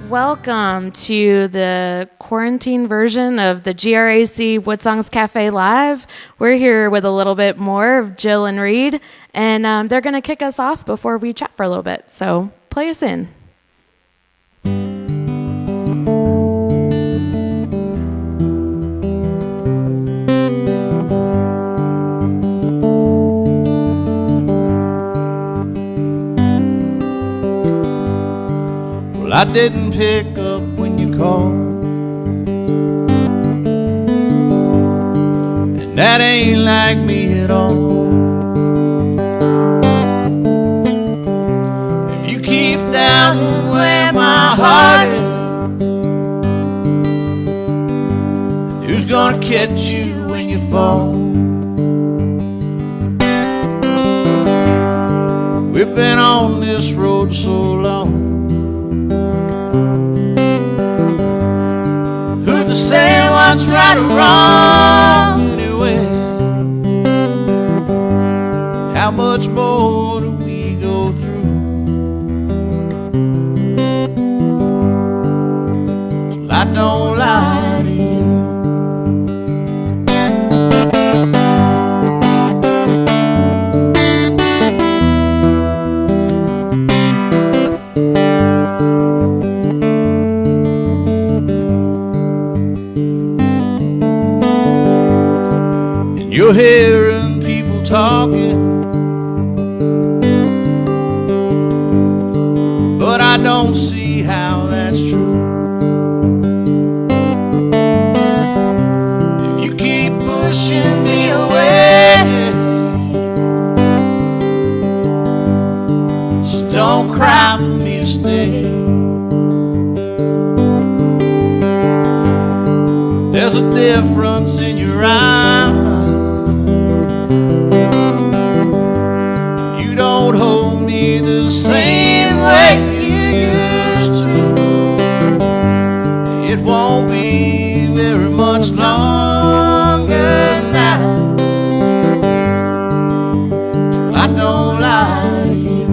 Welcome to the quarantine version of the GRAC Woodsongs Cafe Live. We're here with a little bit more of Jill and Reed, and they're going to kick us off before we chat for a little bit. So play us in. I didn't pick up when you called, and that ain't like me at all. If you keep down where my heart is, who's gonna catch you when you fall? We've been on this road so long. Who's to say what's right or wrong anyway? How much more do we go through? Till I don't lie to you. You're hearing people talking, but I don't see how that's true. If you keep pushing me away, so don't cry for me to stay. There's a difference in your eyes. Don't hold me the same way you used to. It won't be very much longer now. I don't lie to you.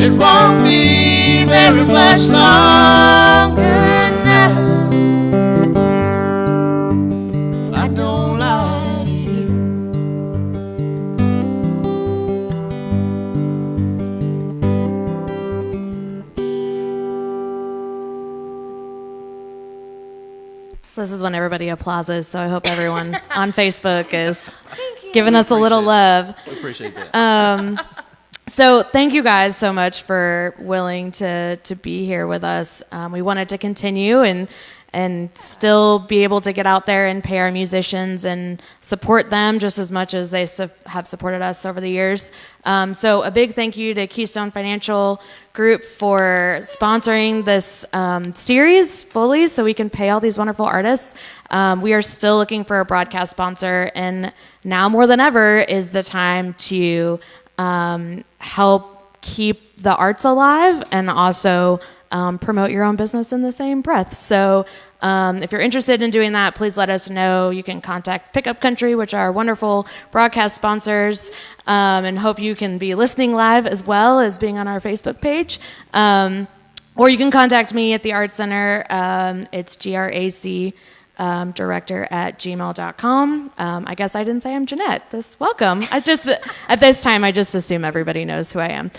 It won't be very much longer now. I don't lie to you. So this is when everybody applauses, so I hope everyone on Facebook is giving us a little love. We appreciate that. So thank you guys so much for willing to be here with us. We wanted to continue and still be able to get out there and pay our musicians and support them just as much as they have supported us over the years. So a big thank you to Keystone Financial Group for sponsoring this series fully so we can pay all these wonderful artists. We are still looking for a broadcast sponsor, and now more than ever is the time to help keep the arts alive and also promote your own business in the same breath. So if you're interested in doing that, please let us know. You can contact Pickup Country, which are wonderful broadcast sponsors, and hope you can be listening live as well as being on our Facebook page. Or you can contact me at the Art Center. It's GRAC director@gmail.com. I guess I didn't say I'm Jeanette. Welcome. At this time, I just assume everybody knows who I am.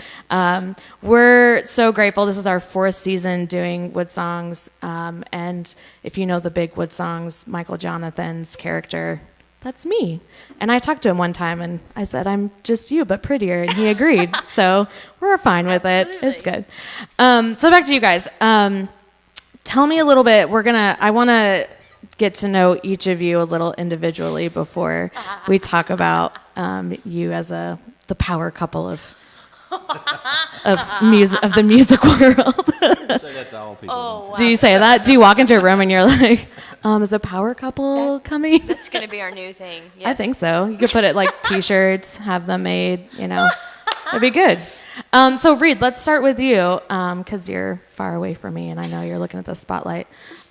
We're so grateful. This is our 4th season doing Woodsongs. And if you know the big Woodsongs, Michael Jonathan's character, that's me. And I talked to him one time and I said, I'm just you, but prettier. And he agreed. So we're fine with it. It's good. So back to you guys. Tell me a little bit. I want to get to know each of you a little individually before we talk about you as the power couple of the music world. Say that to all people. Oh, wow. Do you say that? Do you walk into a room and you're like, is a power couple coming? That's going to be our new thing. Yes. I think so. You could put it like T-shirts, have them made, That'd be good. So Reed, let's start with you, because you're far away from me, and I know you're looking at the spotlight.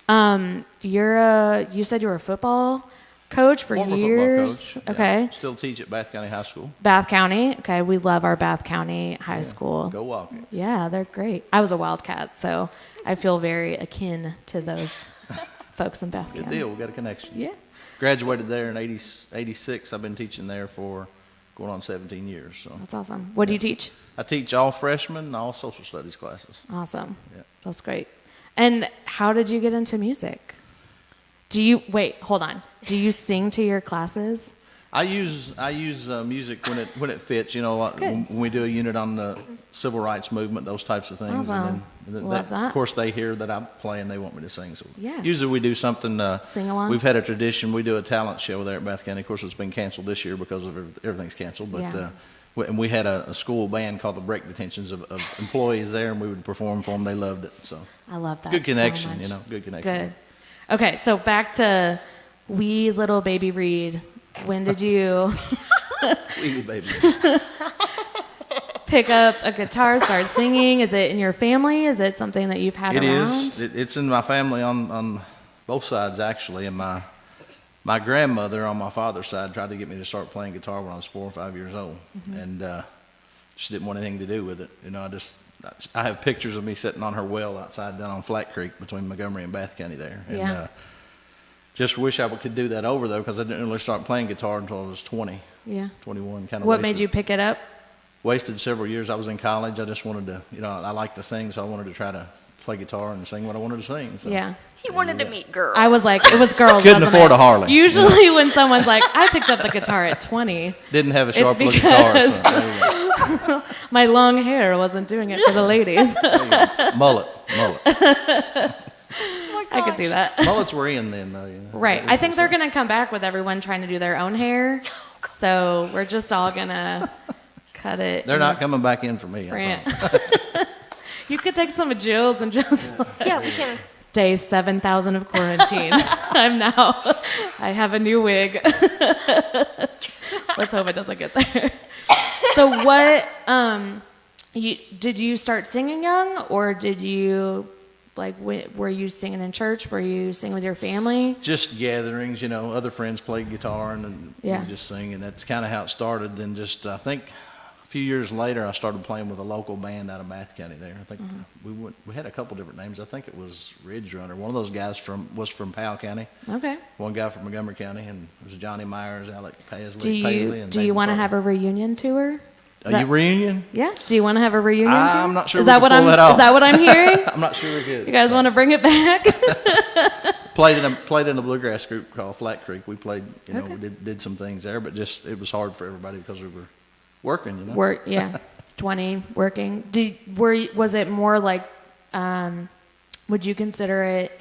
You said you were a football coach for Former years. football coach. Okay. Yeah. Still teach at Bath County High School. Bath County. Okay, we love our Bath County High School. Go Wildcats. Yeah, they're great. I was a Wildcat, so I feel very akin to those folks in Bath Good County. deal. We got a connection. Yeah. Graduated there in 86. I've been teaching there for going on 17 years. So That's awesome. What do you teach? I teach all freshmen and all social studies classes. Awesome. Yeah. That's great. And how did you get into music? Hold on. Do you sing to your classes? I use music when it fits. You know, like when we do a unit on the civil rights movement, those types of things. Awesome. And then Love that. Of course, they hear that I play and they want me to sing. So Yeah. usually we do something. Sing along? We've had a tradition. We do a talent show there at Bath County. Of course, it's been canceled this year because of everything's canceled. But Yeah. and we had a school band called the Break Detentions of employees there, and we would perform for them. They loved it. So I love that. good connection. So much. You know, good connection. Good. Okay, so back to wee little baby Reed. When did you Wee baby. pick up a guitar, start singing? Is it in your family? Is it something that you've had It around? is. It's in my family on both sides, actually. And my grandmother on my father's side tried to get me to start playing guitar when I was 4 or 5 years old. And she didn't want anything to do with it. You know, I have pictures of me sitting on her well outside down on Flat Creek between Montgomery and Bath County there. And Yeah. just wish I could do that over, though, because I didn't really start playing guitar until I was 20, Yeah. 21. Kind of What made you pick it up? wasted several years. I was in college. I just wanted to, you know, I like to sing, so I wanted to try to play guitar and sing what I wanted to sing. So. Yeah. He wanted to meet girls. I was like, it was girls. Couldn't wasn't afford it? a Harley. Usually when someone's like, I picked up the guitar at 20, Didn't have a It's sharp looking guitar. because- So there you go. my long hair wasn't doing it for the ladies. There you go. Mullet. I could see that. Mullets were in then, though. You know. Right. I think they're going to come back with everyone trying to do their own hair. So we're just all going to cut it. They're not coming back in for me. I Brant. promise. You could take some of Jill's and just Yeah, we can. day 7,000 of quarantine. I have a new wig. Let's hope it doesn't get there. So what, did you start singing young, or did you, were you singing in church? Were you singing with your family? Just gatherings, you know, other friends played guitar and we Yeah. would just sing, and that's kind of how it started. Then just, I think, a few years later, I started playing with a local band out of Bath County there. I think we had a couple different names. I think it was Ridge Runner. One of those guys was from Powell County. Okay. One guy from Montgomery County, and it was Johnny Myers, Alec Paisley. Do you and do you Nathan want to Carter. have a reunion tour? A reunion? Yeah. Do you want to have a reunion tour? I'm not sure Is we that can what pull that off. Is that what I'm hearing? I'm not sure we could. You guys want to bring it back? Played in a bluegrass group called Flat Creek. We played, you know, Okay. we did some things there, but just it was hard for everybody because we were working, you know. Work, yeah. 20 working. Was it more like? Would you consider it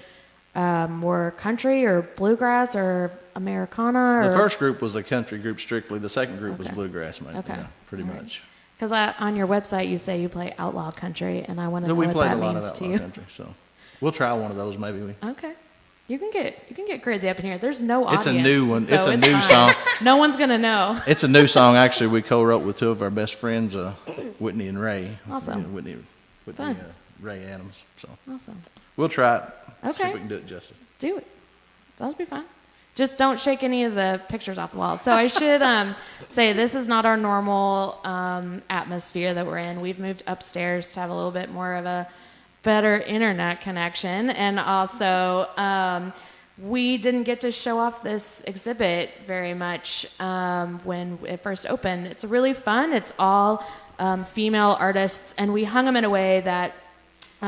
more country or bluegrass or Americana? The Or? first group was a country group strictly. The second group was Okay. bluegrass, man. Okay. Yeah, pretty All right. much. Because on your website you say you play outlaw country, and I want to No, know we what played that a lot of means to outlaw you. country, so we'll try one of those maybe. Okay. You can get crazy up in here. There's no It's audience. a new one. so It's a new fine. song. No one's gonna know. It's a new song actually. We co-wrote with two of our best friends, Whitney and Ray. Awesome. You know, Whitney, Fun. Ray Adams. So Awesome. we'll try it. See Okay. if we can do it justice. Do it. That'll be fun. Just don't shake any of the pictures off the wall. So I should say this is not our normal atmosphere that we're in. We've moved upstairs to have a little bit more of a better internet connection. And also, we didn't get to show off this exhibit very much when it first opened. It's really fun. It's all female artists, and we hung them in a way that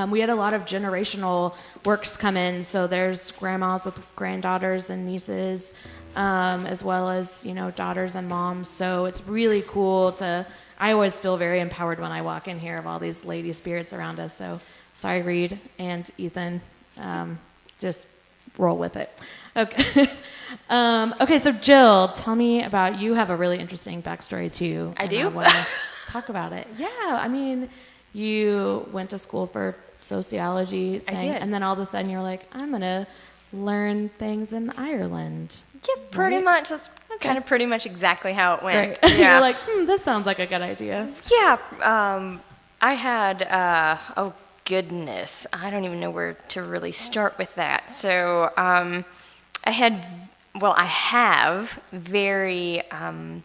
we had a lot of generational works come in, so there's grandmas with granddaughters and nieces, as well as, you know, daughters and moms. So it's really cool I always feel very empowered when I walk in here of all these lady spirits around us. So sorry, Reed and Ethan, just roll with it. Okay. Okay, so Jill, tell me about, you have a really interesting backstory too. I and do? want to talk about it. Yeah, I mean, you went to school for sociology, I did. and then all of a sudden you're like, I'm going to learn things in Ireland. Yeah, pretty Right? much. That's kind of pretty much exactly how it went. Right. Yeah. You're like, this sounds like a good idea. Yeah, I had, oh goodness, I don't even know where to really start with that. So I have very, I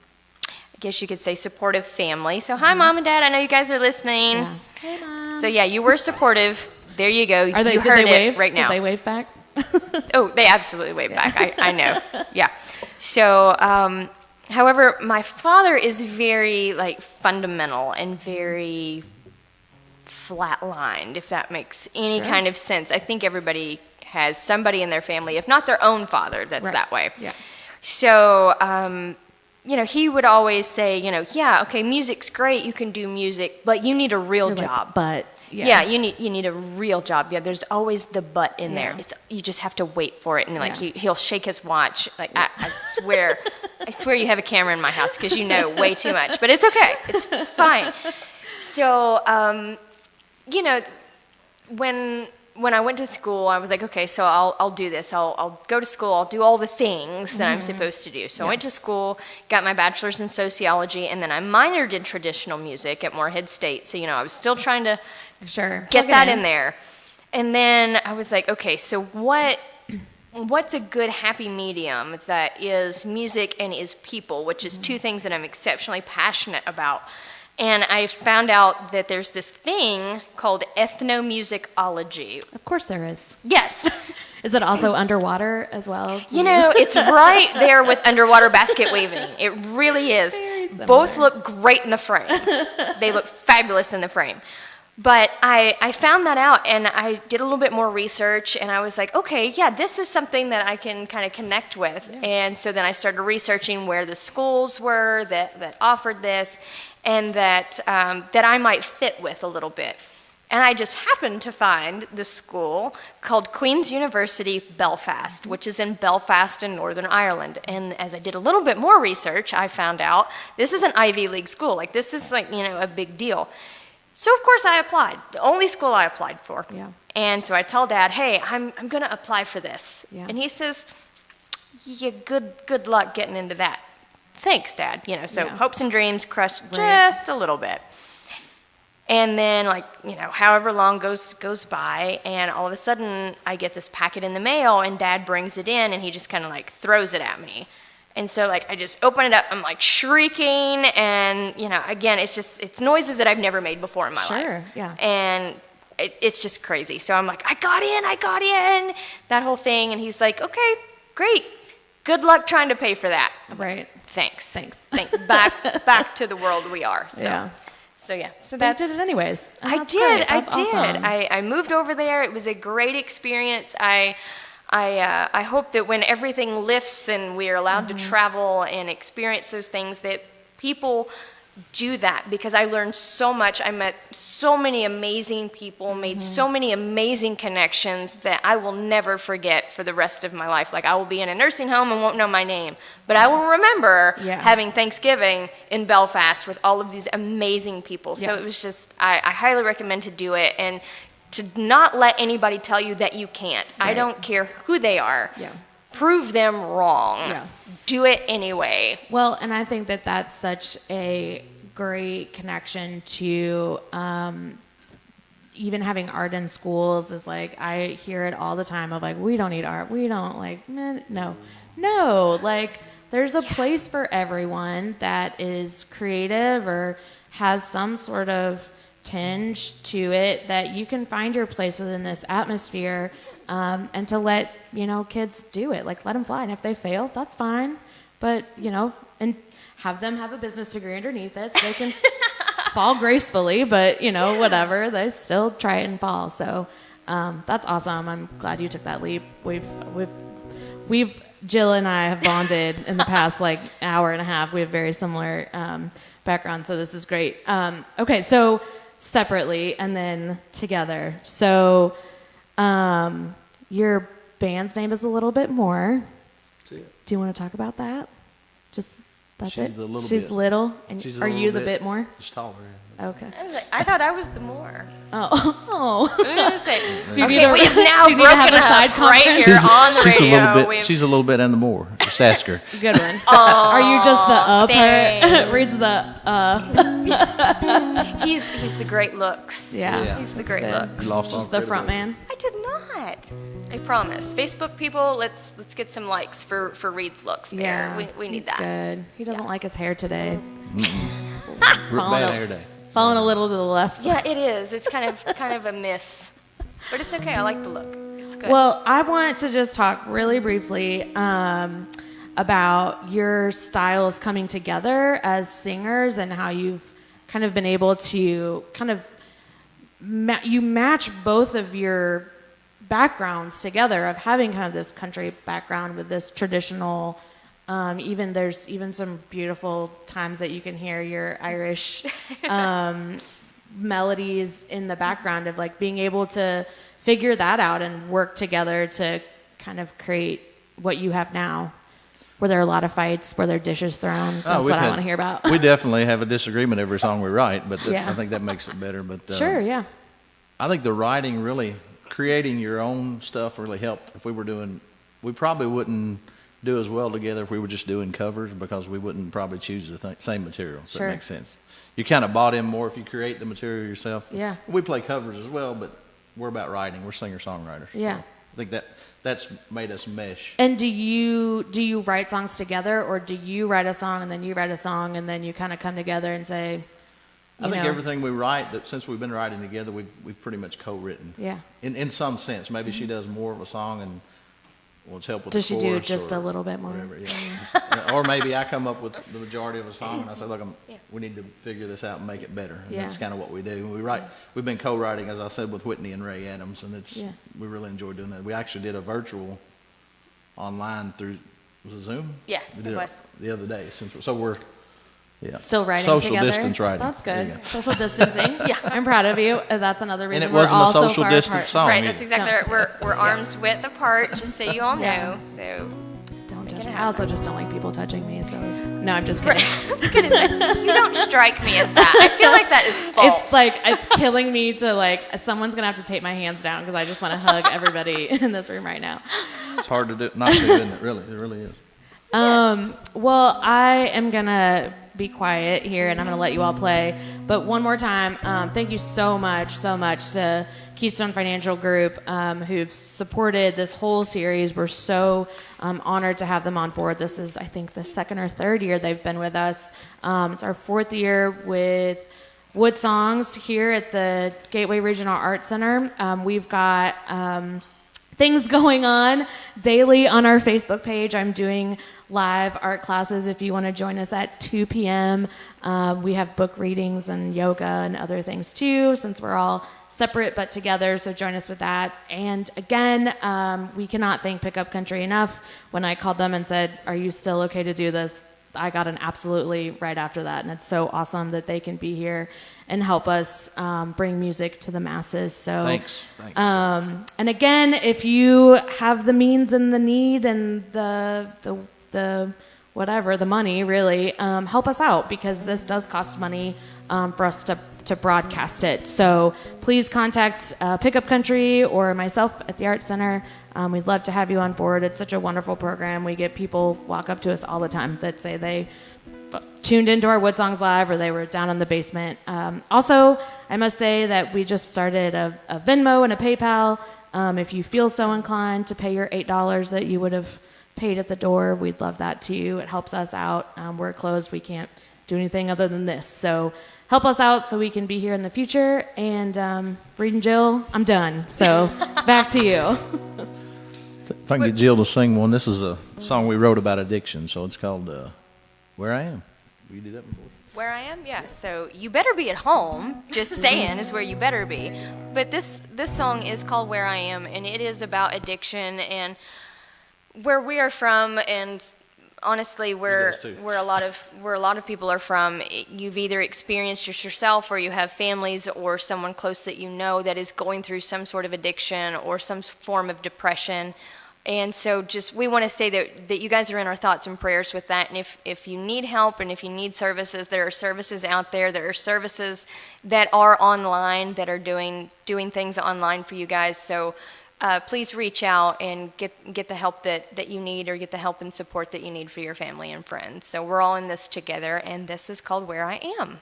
guess you could say supportive family. So hi, Mom and Dad, I know you guys are listening. Yeah. Hey, Mom. So yeah, you were supportive. There you go. Are they, you did heard they it wave? right now. Did they wave back? Oh, they absolutely wave back. I know. Yeah. So, however, my father is very like fundamental and very flatlined, if that makes any Sure. kind of sense. I think everybody has somebody in their family, if not their own father, that's Right. that way. Yeah. So, he would always say, yeah, okay, music's great, you can do music, but you need a real You're like, job. but Yeah, you need a real job. Yeah, there's always the but in there. Yeah. You just have to wait for it, and like Yeah. he'll shake his watch. Like I swear, I swear you have a camera in my house because you know way too much. But it's okay. It's fine. So when I went to school, I was like, okay, so I'll do this. I'll go to school. I'll do all the things that I'm supposed to do. So I went to school, got my bachelor's in sociology, and then I minored in traditional music at Morehead State. So I was still trying to sure. get Plug it that in there. And then I was like, okay, so what's a good happy medium that is music and is people, which is two things that I'm exceptionally passionate about. And I found out that there's this thing called ethnomusicology. Of course there is. Yes. Is it also underwater as well? It's right there with underwater basket weaving. It really is. Very similar. Both look great in the frame. They look fabulous in the frame. But I found that out, and I did a little bit more research, and I was like, okay, yeah, this is something that I can kind of connect with. Yeah. And so then I started researching where the schools were that offered this, and that I might fit with a little bit. And I just happened to find this school called Queen's University Belfast, which is in Belfast in Northern Ireland. And as I did a little bit more research, I found out this is an Ivy League school. Like, this is like, a big deal. So of course I applied, the only school I applied for. Yeah. And so I tell Dad, hey, I'm going to apply for this. Yeah. And he says, yeah, good luck getting into that. Thanks, Dad. Hopes and dreams crushed just a little bit. And then, however long goes by, and all of a sudden I get this packet in the mail, and Dad brings it in, and he just kind of throws it at me. And so I just open it up, I'm shrieking, and again, it's noises that I've never made before in my life. Sure, yeah. And it's just crazy. So I'm like, I got in, that whole thing. And he's like, okay, great. Good luck trying to pay for that. Right. Thanks. Back to the world we are. So, Yeah. So yeah. So But you did it anyways. And I that's did. great. I That's did. awesome. I moved over there. It was a great experience. I hope that when everything lifts and we are allowed to travel and experience those things, that people do that, because I learned so much. I met so many amazing people, made so many amazing connections that I will never forget for the rest of my life. Like, I will be in a nursing home and won't know my name, but I will remember having Thanksgiving in Belfast with all of these amazing people. So it was just, I highly recommend to do it, and to not let anybody tell you that you can't. I don't care who they are. Yeah. Prove them wrong. Yeah. Do it anyway. Well, and I think that that's such a great connection to even having art in schools is I hear it all the time of we don't need art. We don't no. There's a place for everyone that is creative or has some sort of tinge to it, that you can find your place within this atmosphere, and to let kids do it, let them fly, and if they fail, that's fine, but and have them have a business degree underneath it so they can fall gracefully, but whatever, they still try it and fall. So that's awesome. I'm glad you took that leap. We've Jill and I have bonded in the past hour and a half. We have very similar backgrounds, so this is great. Okay, so separately and then together. So your band's name is A Little Bit More. Do you want to talk about that? That's She's it? the little She's bit. little? And She's a are little you the bit bit more? Just taller. Yeah. Okay. I was like, I thought I was the more. Oh. I'm gonna say, Do you okay, need a- we have now do you need to have broken a side up right conference? here on the She's radio. a little bit. We've- She's a little bit and the more. Just ask her. Good one. Are you just the thanks. part? Reads the He's the great looks. Yeah. He's the great good. looks. You lost all Just the front credibility. man. I did not. I promise. Facebook people, let's get some likes for Reed's looks there. Yeah, We need he's that. good. He doesn't like his hair today. Bad hair day. Falling a little to the left. Yeah, it is. It's kind of a miss, but it's okay. I like the look. It's good. Well, I want to just talk really briefly about your styles coming together as singers and how you've kind of been able to kind of you match both of your backgrounds together of having kind of this country background with this traditional. There's even some beautiful times that you can hear your Irish melodies in the background of like being able to figure that out and work together to kind of create what you have now. Were there a lot of fights? Were there dishes thrown? That's what I want to hear about. We definitely have a disagreement every song we write, but Yeah. I think that makes it better. But Sure, yeah. I think the writing really, creating your own stuff really helped. If we were doing, we probably wouldn't do as well together if we were just doing covers because we wouldn't probably choose the same material. If Sure. that makes sense. You kind of bought in more if you create the material yourself. Yeah. We play covers as well, but we're about writing. We're singer-songwriters. Yeah. So I think that's made us mesh. And do you write songs together, or do you write a song and then you write a song and then you kind of come together and say, I think everything we write, that since we've been writing together, we've pretty much co-written. Yeah. In some sense, maybe she does more of a song and wants help with Does the she do chorus just or a little bit more? whatever, yeah. Or maybe I come up with the majority of a song and I say, look, we need to figure this out and make it better. And Yeah. that's kind of what we do. We've been co-writing, as I said, with Whitney and Ray Adams, and Yeah. we really enjoy doing that. We actually did a virtual online through, was it Zoom? Yeah, We it did was. the other day. So we're Still writing social together. distance writing. That's There you good. go. Social distancing. Yeah, I'm proud of you. That's another reason And it we're wasn't all a so social far distance apart. song. Right, either. that's exactly right. We're arms width apart, just so you all know. Yeah. So Don't Make judge it me. I happen. also just don't like people touching me. So no, I'm just kidding. you don't strike me as that. I feel like that is false. It's like it's killing me to like someone's gonna have to take my hands down because I just want to hug everybody in this room right now. It's hard to do, not to, isn't it? Really, it really is. Well, I am gonna be quiet here and I'm gonna let you all play. But one more time, thank you so much to Keystone Financial Group, who've supported this whole series. We're so honored to have them on board. This is, I think, the second or third year they've been with us. It's our fourth year with Woodsongs here at the Gateway Regional Arts Center. We've got things going on daily on our Facebook page. I'm doing live art classes if you want to join us at 2 p.m. We have book readings and yoga and other things too, since we're all separate but together, so join us with that. And again, we cannot thank Pickup Country enough. When I called them and said, are you still okay to do this? I got an absolutely right after that, and it's so awesome that they can be here and help us bring music to the masses. So Thanks. and again, if you have the means and the need and the whatever, the money really, help us out, because this does cost money for us to broadcast it. So please contact Pickup Country or myself at the Arts Center. We'd love to have you on board. It's such a wonderful program. We get people walk up to us all the time that say they tuned into our Woodsongs Live or they were down in the basement. Also, I must say that we just started a Venmo and a PayPal. If you feel so inclined to pay your $8 that you would have paid at the door, we'd love that too. It helps us out. We're closed. We can't do anything other than this. So help us out so we can be here in the future. And Reed and Jill, I'm done. So back to you. If I can get Jill to sing one, this is a song we wrote about addiction, so it's called Where I Am. Will you do that before? Where I am, yeah. So you better be at home. Just saying is where you better be. But this song is called Where I Am, and it is about addiction and where we are from, and honestly, where a lot of people are from. You've either experienced it yourself, or you have families or someone close that you know that is going through some sort of addiction or some form of depression. And so just we want to say that you guys are in our thoughts and prayers with that. And if you need help and if you need services, there are services out there. There are services that are online that are doing things online for you guys. So please reach out and get the help that you need, or get the help and support that you need for your family and friends. So we're all in this together, and this is called Where I Am.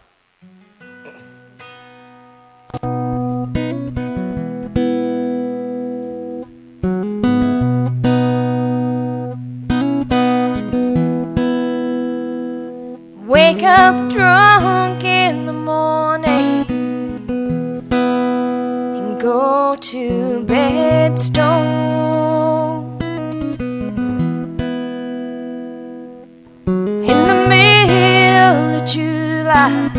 Wake up drunk in the morning and go to bed stoned. In the middle of July,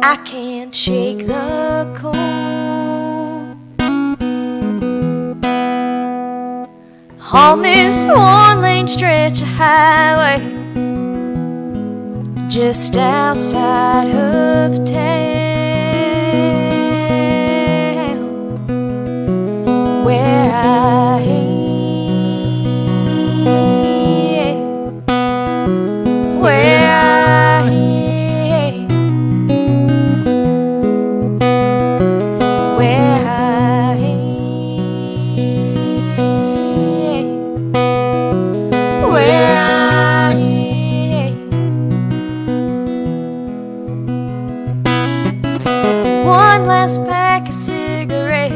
I can't shake the cold. On this one-lane stretch of highway just outside of town, where I am, where I am, where I am, where I am. One last pack of cigarettes.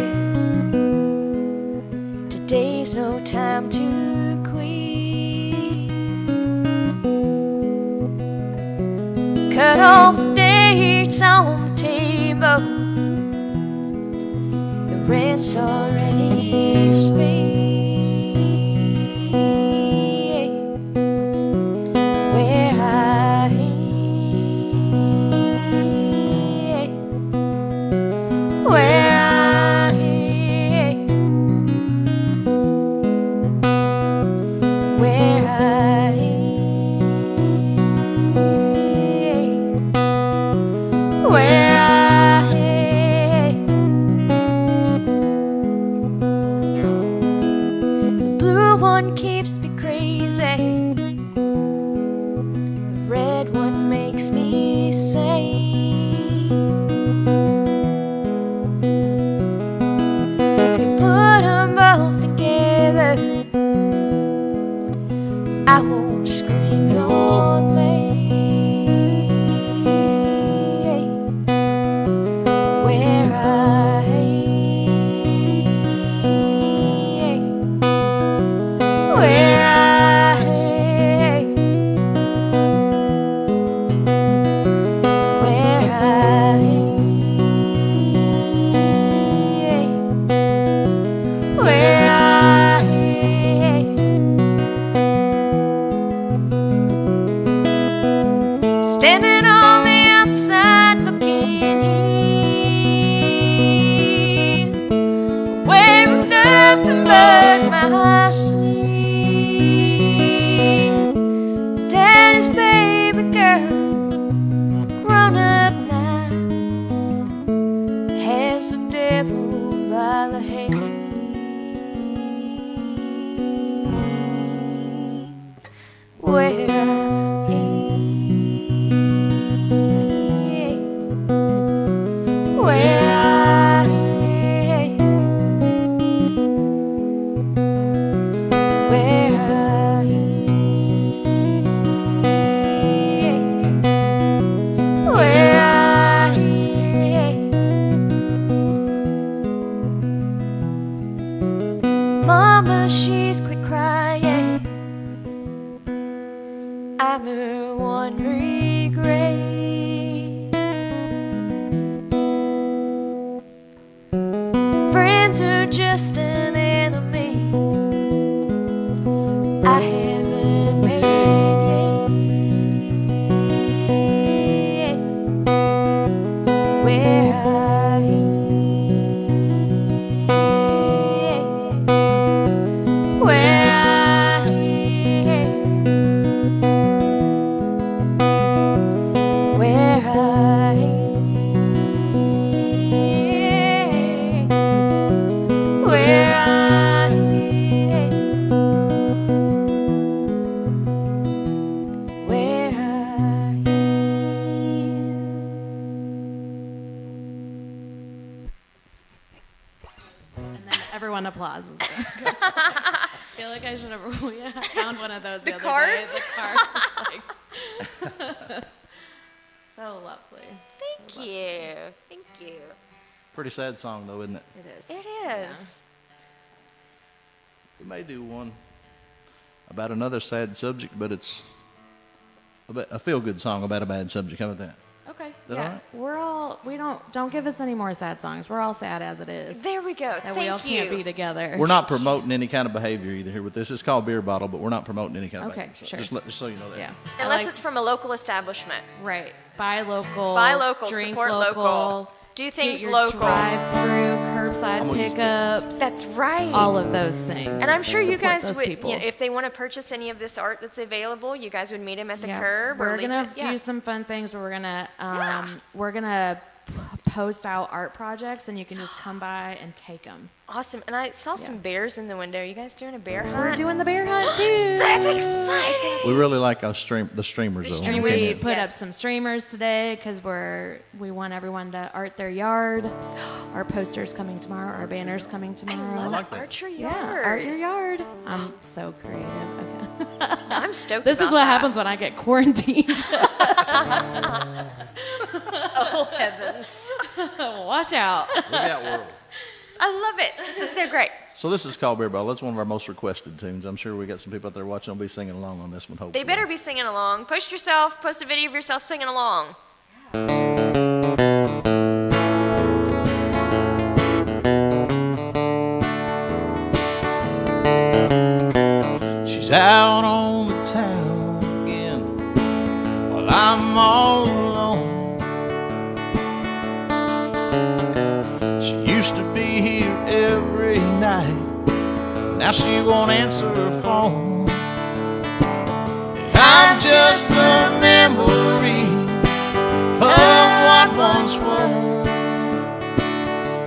Today's no time to quit. Cut off dates on the table. The rent's already spent. Where I am, where I am, where I am, where I am. The blue one keeps me crazy. The red one makes me sane. I won't scream your name. Where I am, where I am, where I am, where I am. Standing on the outside looking in, wearing nothing but my sleeve. Daddy's baby girl, grown up now, has the devil by the hand. Where I am, where I am, where I am, where I am. Mama, she's quit crying. I'm her one regret. Friends are just an enemy I haven't made yet. Where I am, where I am, where I am, where I am, where I am. And then everyone applauds. I feel like I should have. We found one of those the other cards? day. The cards. Like, so lovely. Thank you. Thank you. Pretty sad song, though, isn't it? It is. It is. Yeah. We may do one about another sad subject, but it's a feel-good song about a bad subject. How about that? Okay. that Yeah. all right? We're all. We don't give us any more sad songs. We're all sad as it is. There we go. That we all Thank you. can't be together. We're not promoting any kind of behavior either here with this. It's called Beer Bottle, but we're not promoting any kind of Okay, behavior. sure. Just so you know that. Yeah. Unless it's from a local establishment. right. Buy local. Buy local, Drink support local. Do Get things your local. drive-through, I'm curbside gonna use pickups. That's right. all of those things. And I'm sure you Support guys those would, people. if they want to purchase any of this art that's available, you guys would meet them at the Yeah. curb. Or We're leave gonna it- yeah. do some fun things where we're gonna post out art projects, and you can just come by and take them. Awesome. And I saw some bears in the window. You guys doing a bear hunt? We're doing the bear hunt too. That's exciting. We really like the streamers, though. And streamers. we Yes. put up some streamers today because we want everyone to art their yard. Our posters coming tomorrow. Our banners coming I tomorrow. love like that. Art your Yeah, yard. art your yard. I'm so creative. Okay. I'm stoked This is about what that. happens when I get quarantined. Oh, heavens. Watch out. Look out, world. I love it. This is so great. So this is called Beer Bottle. That's one of our most requested tunes. I'm sure we got some people out there watching. They'll be singing along on this one, hopefully. They better be singing along. Post a video of yourself singing along. She's out on the town again while I'm all alone. She used to be here every night. Now she won't answer her phone. And I'm just a memory of what once was.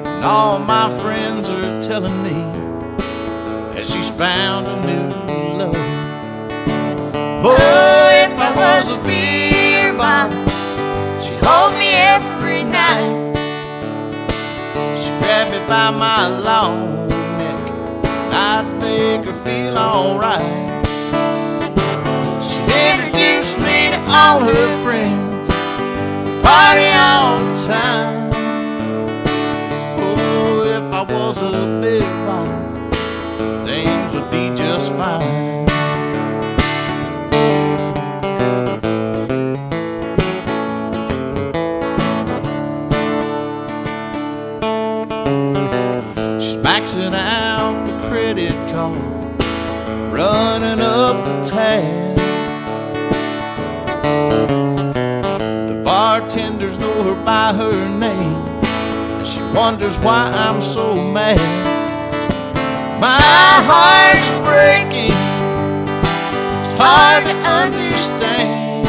And all my friends are telling me that she's found a new love. Oh, if I was a beer bottle, she'd hold me every night. She'd grab me by my long neck, and I'd make her feel alright. She'd introduce me to all her friends, party all the time. Oh, if I was a beer bottle, things would be just fine. She's maxing out the credit card, running up the tab. The bartenders know her by her name, and she wonders why I'm so mad. My heart's breaking, it's hard to understand.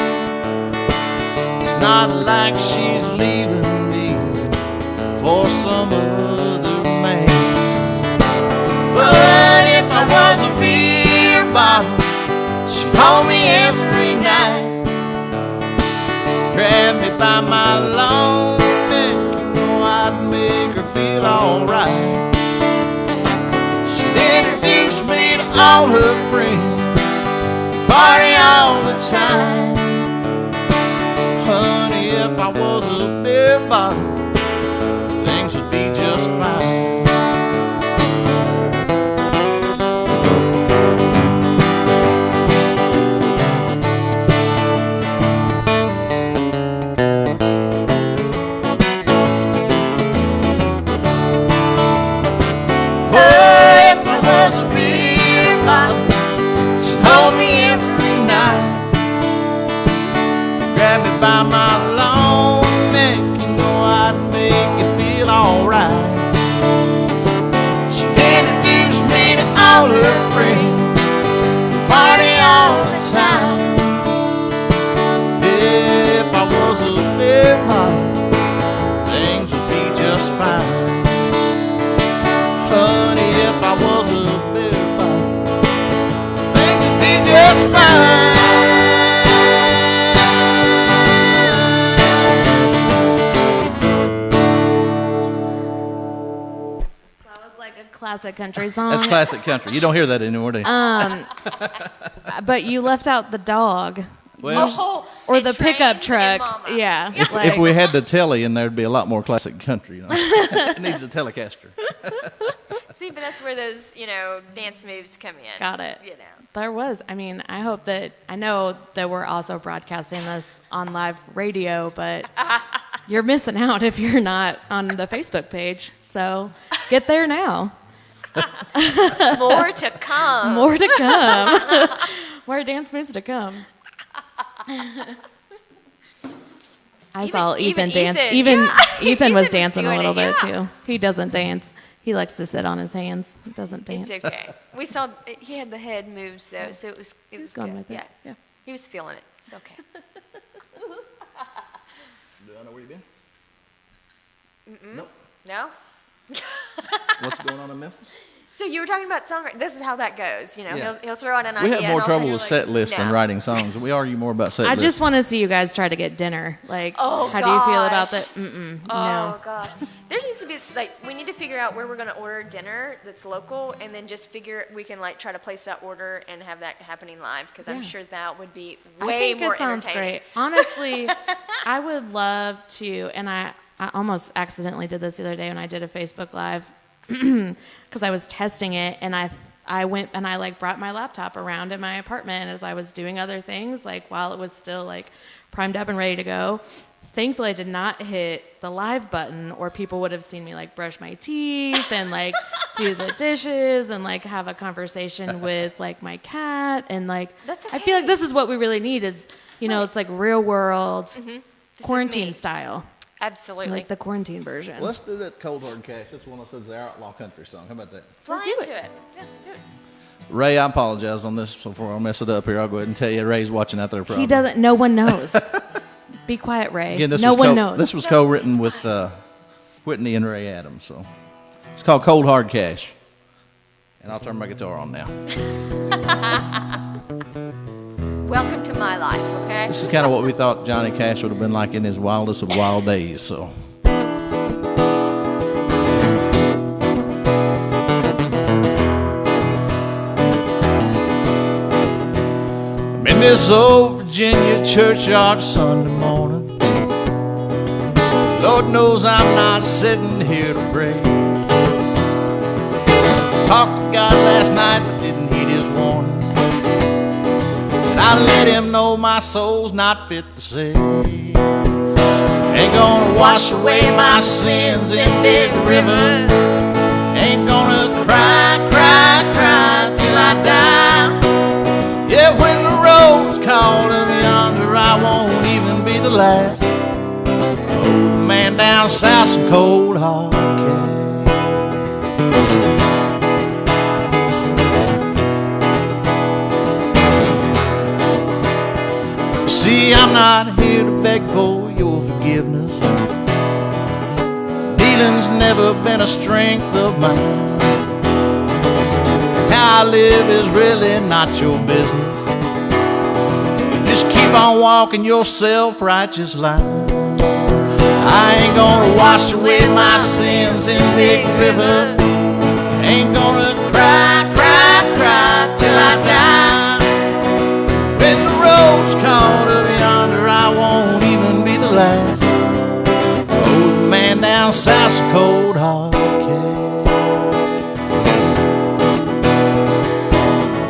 It's not like she's leaving me for some other man. But if I was a beer bottle, she'd hold me every night, grab me by my long neck, you know I'd make her feel alright. Introduce me to all her friends, party all the time. Honey, if I was a beer bottle, things would be just fine. By my long neck, you know I'd make you feel alright. classic country song. That's classic country. You don't hear that anymore, do you? But you left out the dog. Well, Or and the pickup trains and truck. mama. Yeah. if we had the telly in there, it'd be a lot more classic country. You know? It needs a Telecaster. See, but that's where those, dance moves come in. Got it. You know. There was. I mean, I know that we're also broadcasting this on live radio, but you're missing out if you're not on the Facebook page. So get there now. More to come. More to come. More dance moves to come. I saw Ethan dance. Even Ethan was dancing a little bit too. He doesn't dance. He likes to sit on his hands. He doesn't dance. It's okay. We saw he had the head moves though, so it was going good. with it. Yeah. He was feeling it. It's okay. Do I know where you've been? Nope. No? What's going on in Memphis? So you were talking about songwriting. This is how that goes. Yeah. He'll throw out an We idea. have more and all of a trouble sudden with you're set like, lists than no. writing songs. We argue more about set I lists. just want to see you guys try to get dinner. Like, Oh, how do you feel about gosh. that? No. Oh gosh, there needs to be we need to figure out where we're gonna order dinner that's local, and then just we can try to place that order and have that happening live because I'm Yeah. sure that would be I way think more it sounds entertaining. great. Honestly, I would love to, and I almost accidentally did this the other day when I did a Facebook Live because I was testing it, and I went and I brought my laptop around in my apartment as I was doing other things, while it was still primed up and ready to go. Thankfully, I did not hit the live button, or people would have seen me brush my teeth and do the dishes and have a conversation with my cat and That's I feel okay. this is what we really need is it's real world This quarantine is me. style, Absolutely. the quarantine version. Let's do that Cold Hard Cash. That's one that says the outlaw country song. How about that? Fly do into it. Yeah, do it. Ray, I apologize on this before I mess it up here. I'll go ahead and tell you, Ray's watching out there. Probably. He doesn't. No one knows. Be quiet, Ray. Again, No one knows. This was co-written with Whitney and Ray Adams. So it's called Cold Hard Cash. And I'll turn my guitar on now. Welcome to my life. Okay. This is kind of what we thought Johnny Cash would have been like in his wildest of wild days. So. In this old Virginia churchyard Sunday morning, Lord knows I'm not sitting here to pray. Talked to God last night but didn't heed his warning, and I let him know my soul's not fit to save. Ain't gonna wash away my sins in Big River. Ain't gonna cry, cry, cry till I die. Yeah, when the road's called up yonder, I won't even be the last. Oh, the man down south, some cold hard cash. See, I'm not here to beg for your forgiveness. Dealing's never been a strength of mine. How I live is really not your business. You just keep on walking your self-righteous line. I ain't gonna wash away my sins in Big River. Ain't gonna cry, cry, cry till I die. When the road's called up yonder, I won't even be the last. Oh, the man down south's a cold hard cash.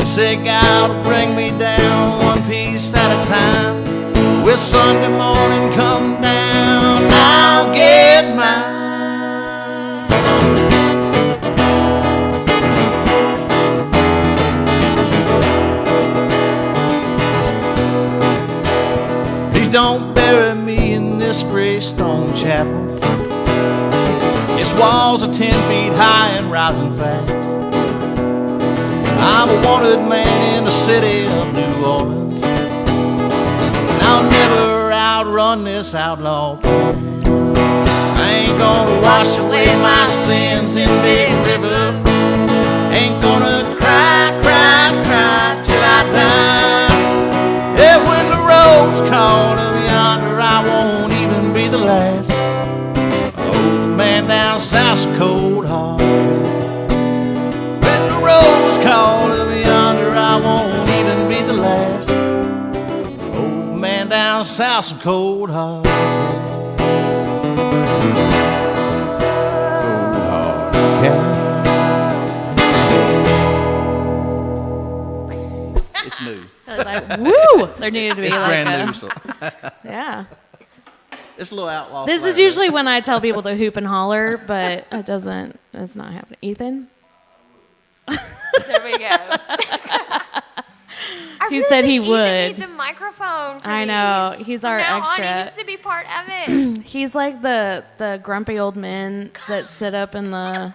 Say God will bring me down one piece at a time. Will Sunday morning come down, I'll get mine. Please don't bury me in this gray stone chapel. Its walls are 10 feet high and rising fast. I'm a wanted man in the city of New Orleans, and I'll never outrun this outlaw plan. I ain't gonna wash away my sins in Big River. Ain't gonna cry, cry, cry till I die. Yeah, when the road's called up yonder, I won't even be the last. Oh, the man down south's cold hard. south some cold hard cash. Cold hard cash. It's new. I was like, woo! There needed to be It's like brand a, new. So yeah. it's a little outlaw. This flag, is usually when I tell people to hoop and holler, but it doesn't. It's not happening. Ethan. There we go. He said he Ethan would. needs a microphone. For I know. these. He's From our now on, extra. he needs to be part of it. He's like the grumpy old men that sit up in the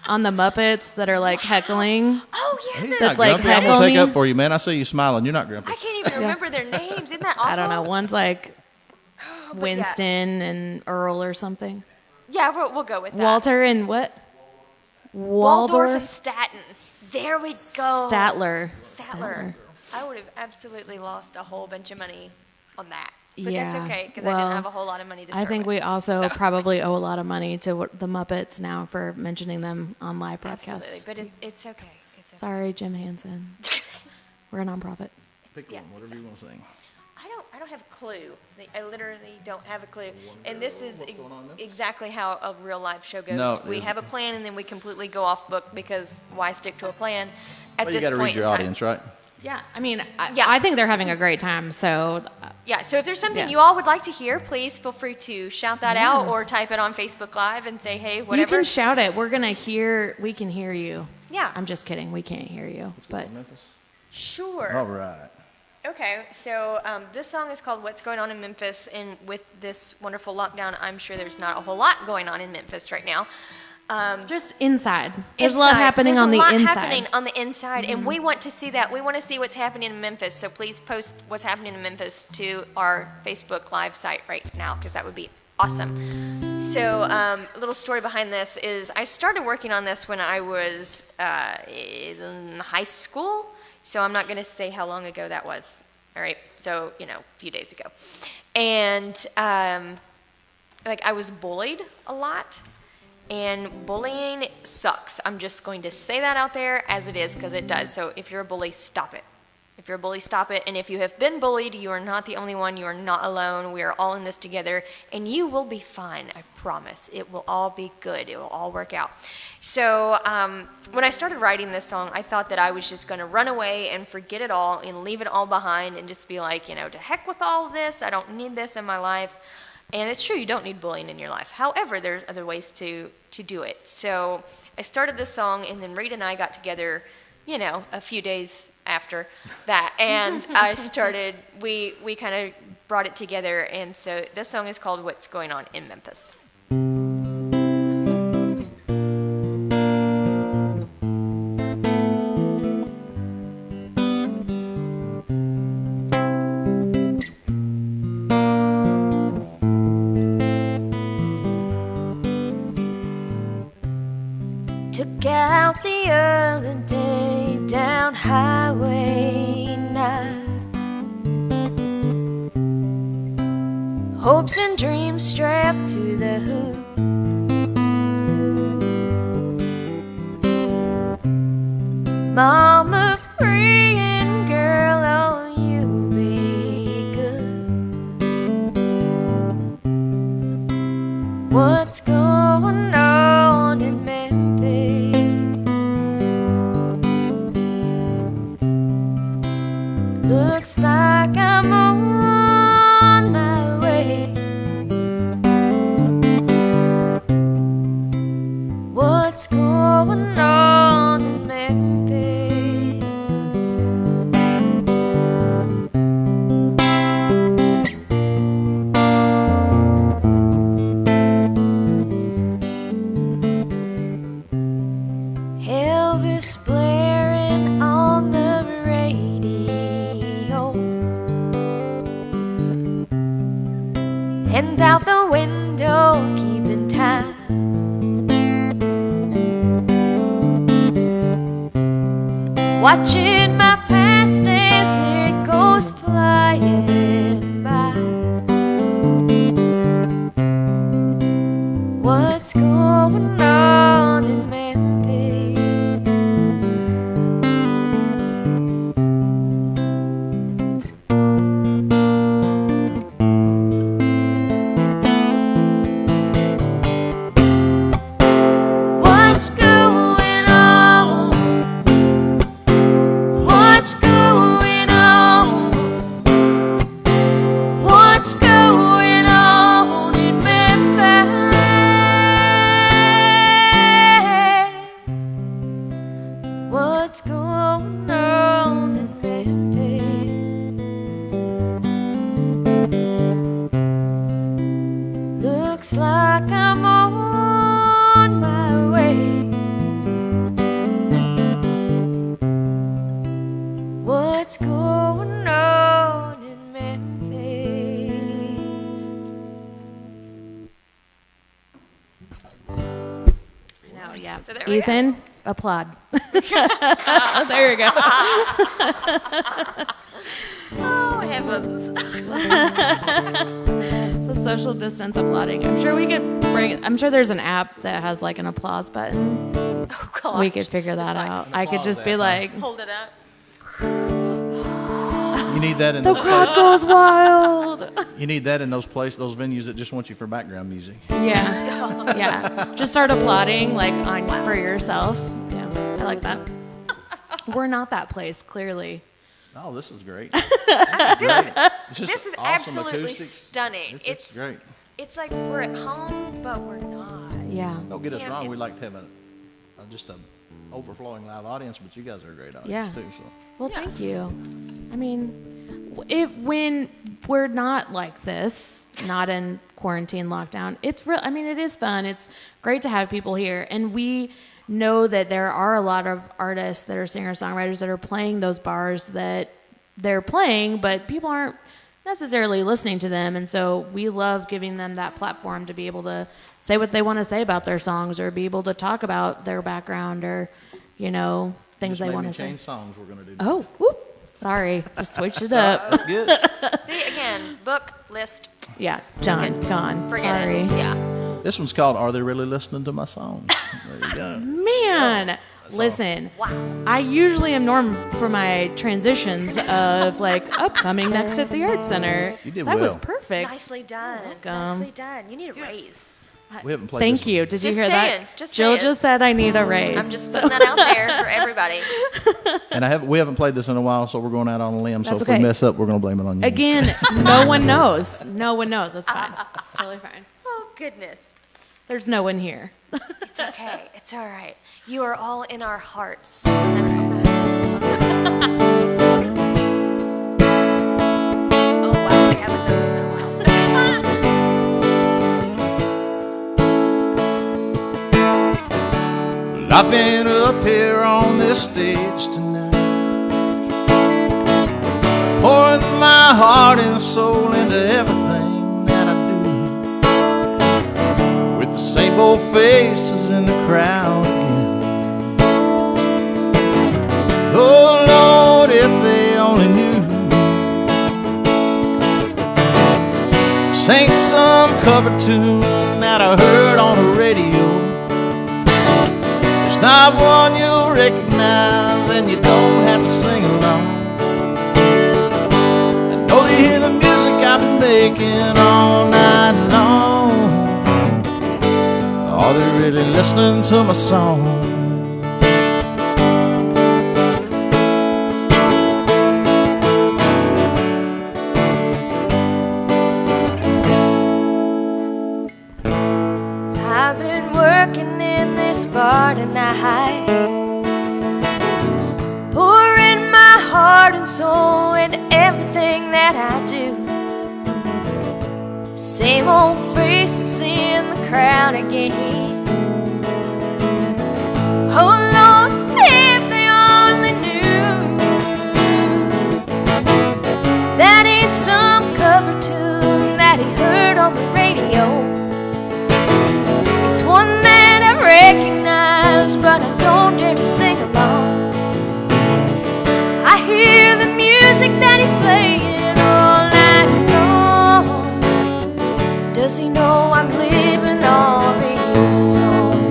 on the Muppets that are like heckling. Oh yeah, He's That's not like grumpy. I'm gonna heckle take me. up for you, man. I see you smiling. You're not grumpy. I can't even remember their names. Isn't that awful? I don't know. One's like But Winston and Earl or something. Yeah, we'll go with that. Walter and what? Waldorf and Waldorf Statton. There we go. Statler. Statler. I would have absolutely lost a whole bunch of money on that. But Yeah. that's okay, because I Well, didn't have a whole lot of money to start I think with. we also probably owe a lot of money to the Muppets now for mentioning them on live broadcasts. Absolutely, but it's okay. It's okay. Sorry, Jim Hansen. We're a nonprofit. Pick Yeah. one, whatever you want to sing. I don't have a clue. I literally don't have a clue. And this is What's going on now? exactly how a real live show goes. No, We is- have a plan and then we completely go off book because why stick to a plan at Well, you this got to point read your in time? audience, right? Yeah, I mean, Yeah. I think they're having a great time. So, Yeah, so if there's something Yeah. you all would like to hear, please feel free to shout that out or type it on Facebook Live and say, hey, whatever. you can shout it. We can hear you. Yeah. I'm just kidding. We can't hear you. But Memphis. Sure. All right. Okay, so this song is called What's Going On in Memphis, and with this wonderful lockdown, I'm sure there's not a whole lot going on in Memphis right now. just inside. There's a lot happening on the There's a lot inside. happening on the inside, and we want to see that. We want to see what's happening in Memphis, so please post what's happening in Memphis to our Facebook Live site right now, because that would be awesome. So a little story behind this is I started working on this when I was in high school, so I'm not going to say how long ago that was. All right, so, a few days ago. And, I was bullied a lot. And bullying sucks. I'm just going to say that out there as it is, because it does. So if you're a bully, stop it. If you're a bully, stop it. And if you have been bullied, you are not the only one. You are not alone. We are all in this together. And you will be fine, I promise. It will all be good. It will all work out. So when I started writing this song, I thought that I was just going to run away and forget it all and leave it all behind and just be like, to heck with all of this. I don't need this in my life. And it's true, you don't need bullying in your life. However, there's other ways to do it. So I started this song, and then Rita and I got together, a few days after that. And we kind of brought it together. And so this song is called What's Going On in Memphis. Took out the other day down Highway 9. Hopes and dreams strapped to the hoop. Mama praying, girl, oh, you be good. What's going on in Memphis? Looks like I'm on my way. What's going on in Memphis? Elvis blaring on the radio. Hands out the window, keeping time. Watching my past as it goes flying by. What's going on in Memphis? Oh, yeah. So there we go. Ethan, applaud. There you go. Oh, heavens. The social distance applauding. I'm sure there's an app that has like an applause button. Oh, gosh. We could figure that out. I could just be like, Hold it up. You need that in the those crowd goes wild. You need that in those venues that just want you for background music. Yeah. Yeah. Just start applauding like for yourself. Yeah. I like that. We're not that place, clearly. Oh, this is great. This is awesome absolutely acoustics. stunning. It's great. It's like we're at home, but we're not. Yeah. Don't get us Yeah, wrong. We it's- like to have just an overflowing live audience, but you guys are a great audience Yeah. too. So. Well, thank you. I mean, when we're not like this, not in quarantine lockdown, it's real. I mean, it is fun. It's great to have people here, and we know that there are a lot of artists that are singer-songwriters that are playing those bars that they're playing, but people aren't necessarily listening to them, and so we love giving them that platform to be able to say what they want to say about their songs, or be able to talk about their background, or things they want to say. Change songs we're gonna do. Oh, whoop. Sorry. Just switched it up. That's good. See, again, book, list, Yeah, John, gone. forget Sorry. it. Yeah. This one's called "Are They Really Listening to My Songs?" There you go. Man, listen. Wow. I usually am norm for my transitions of like upcoming next at the Art Center. You did That was well. perfect. Nicely done. welcome. Nicely done. You need a raise. We haven't played. Thank this you. Did you Just hear saying, that? just Jill saying. just said I need a raise. I'm just putting that out there for everybody. one. And we haven't played this in a while, so we're going out on a limb. That's so if okay. we mess up, we're gonna blame it on you. Again, no one knows. No one knows. It's fine. It's totally fine. Oh, goodness. There's no one here. It's okay. It's all right. You are all in our hearts. That's what matters. Oh, wow. We haven't done this in a while. I've been up here on this stage tonight, pouring my heart and soul into everything that I do, with the same old faces in the crowd again. Oh Lord, if they only knew, this ain't some cover tune that I heard on the radio. Not one you'll recognize, and you don't have to sing along. I know they hear the music I've been making all night long. Are they really listening to my song? I've been working in this bar tonight, pouring my heart and soul into everything that I do. Same old faces in the crowd again. Oh Lord, if they only knew, that ain't some cover tune that he heard on the radio. It's one that I recognize, but I don't dare to sing along. I hear the music that he's playing all night long. Does he know I'm living all these songs?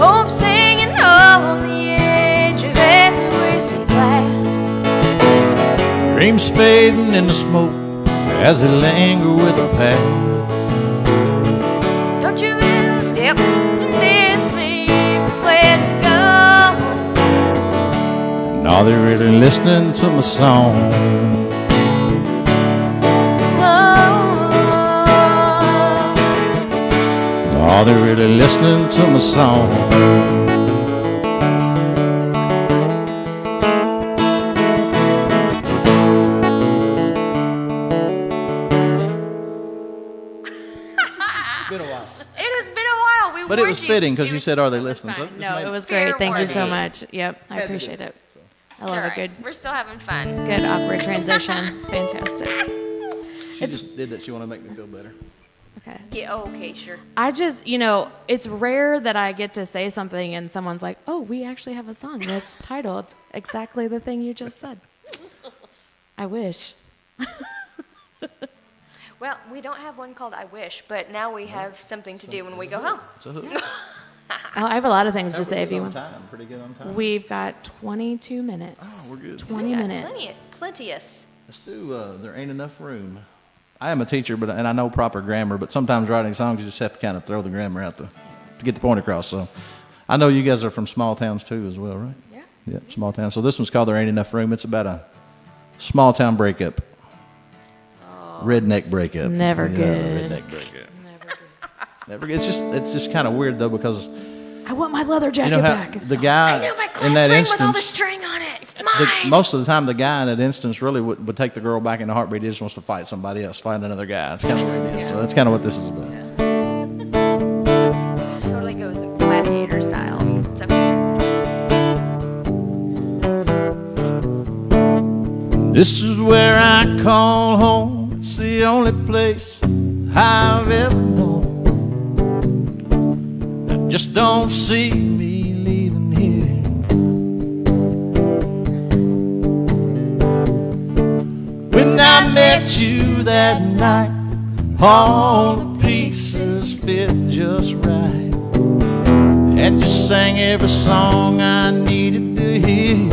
Hope singing on the edge of every whiskey glass. Dreams fading in the smoke as they linger with the past. Don't you ever, miss me when you go. And are they really listening to my song? Are they really listening to my song? Been a while. It has been a while. We But it warned was you. fitting because It you was- said, "Are they It was listening?" So fine. just No, made- it was Fair great. Thank you so warning. much. Yep, I Had to do appreciate it. I love a good, We're still having fun. good awkward transition. It's fantastic. She just did that. She wanted to make me feel better. Okay. Yeah, oh, okay, sure. I just, it's rare that I get to say something and someone's like, oh, we actually have a song that's titled exactly the thing you just said. I wish. Well, we don't have one called I Wish, but now we have something to do when we go home. So Oh, I have a lot of things to say if you want. Pretty good on time. We've got 22 minutes. Oh, we're good. 20 minutes. Plenteous. Let's do There Ain't Enough Room. I am a teacher, and I know proper grammar, but sometimes writing songs, you just have to kind of throw the grammar out to get the point across. So I know you guys are from small towns too as well, right? Yeah. Yeah, small towns. So this one's called There Ain't Enough Room. It's about a small town breakup. Redneck breakup. Never Yeah, good. Redneck breakup. Never good. It's just kind of weird though, because I want my leather jacket how back. the guy I know my class in that ring with all the instance, string on it. It's mine. most of the time, the guy in that instance really would take the girl back in a heartbeat. He just wants to fight somebody else, find another guy. That's kind of what it is. So that's kind of what this is about. Totally goes in gladiator style. This is where I call home. It's the only place I've ever known. Now just don't see me leaving here. When I met you that night, all the pieces fit just right, and you sang every song I needed to hear.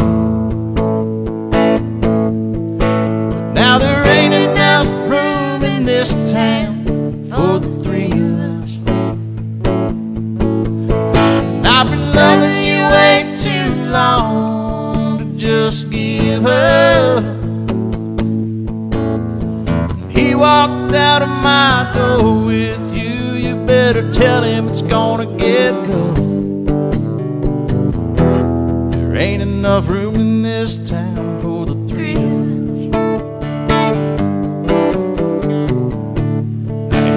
Now there ain't enough room in this town for the three of us. And I've been loving you way too long to just give up. When he walked out of my door with you, you better tell him it's gonna get good. There ain't enough room in this town for the three of us.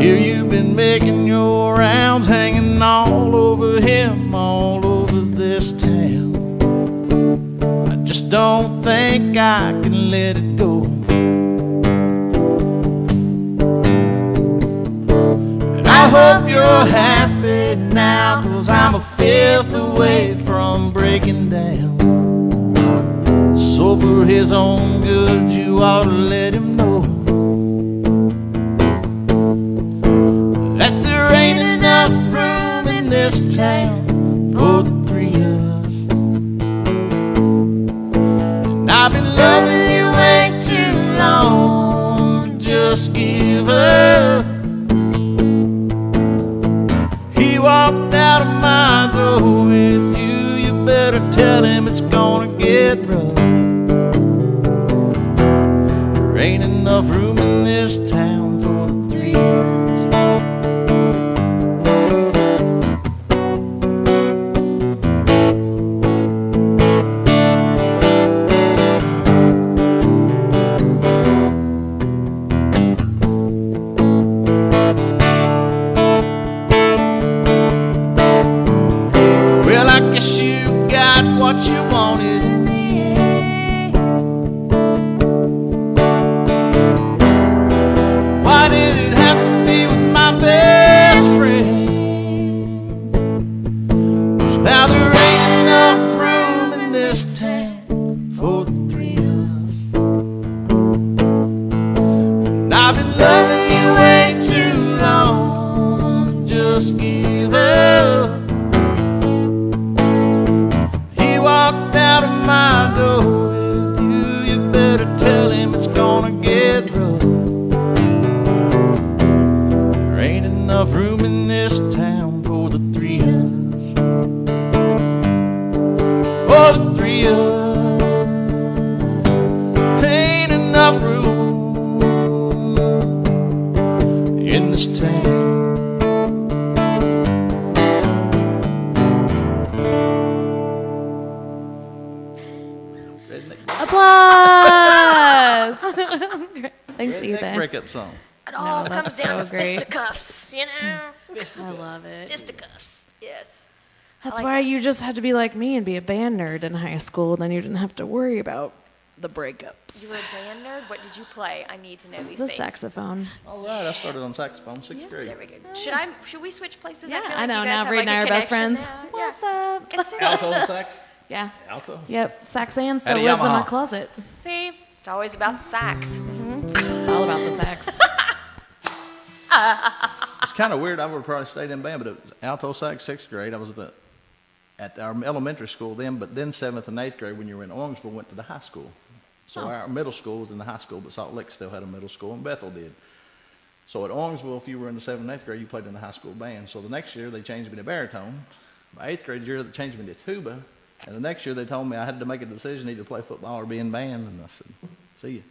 Here you've been making your rounds, hanging all over him, all over this town. I just don't think I can let it go. And I hope you're happy now, 'cause I'm a fifth away from breaking down. So for his own good, you ought to let him know that there ain't enough room in this town for the three of us. And I've been loving you way too long to just give up. He walked out of my door with you, you better tell him it's gonna get rough. There ain't enough room in this town for the three of us. Well, I guess you got what you wanted in the end. Why did it have to be with my best friend? 'Cause now there ain't enough room in this town for the three of us. And I've been loving you way too long to just give up. Walked out of my door with you, you better tell him it's gonna get rough. There ain't enough room in this town for the three of us. For the three of us. Ain't enough room in this town. Applause! Thanks, Redneck Ethan. breakup song. It all comes that's down so to great. fisticuffs, you know? I love it. Fisticuffs, yes. That's like why that. you just had to be like me and be a band nerd in high school. Then you didn't have to worry about the breakups. You were a band nerd? What did you play? I need to know these The things. saxophone. All right, I started on saxophone, sixth grade. There we go. Should we switch places? Yeah, I, feel I like know. you guys Now have, Reed and I like, are a best connection friends. now. Yeah. What's up? It's Alto and sax? Yeah. Alto? Yep. Saxan Had still a lives in my Yamaha. closet. See, it's always about the sax. It's all about the sax. It's kind of weird. I would have probably stayed in band, but it was alto sax, sixth grade. I was at our elementary school then, but then seventh and eighth grade when you were in Orngsville, went to the high school. So our middle school was in the high school, but Salt Lake still had a middle school, and Bethel did. So at Orngsville, if you were in the seventh and eighth grade, you played in the high school band. So the next year, they changed me to baritone. My eighth grade year, they changed me to tuba. And the next year, they told me I had to make a decision, either play football or be in band. And I said, see you.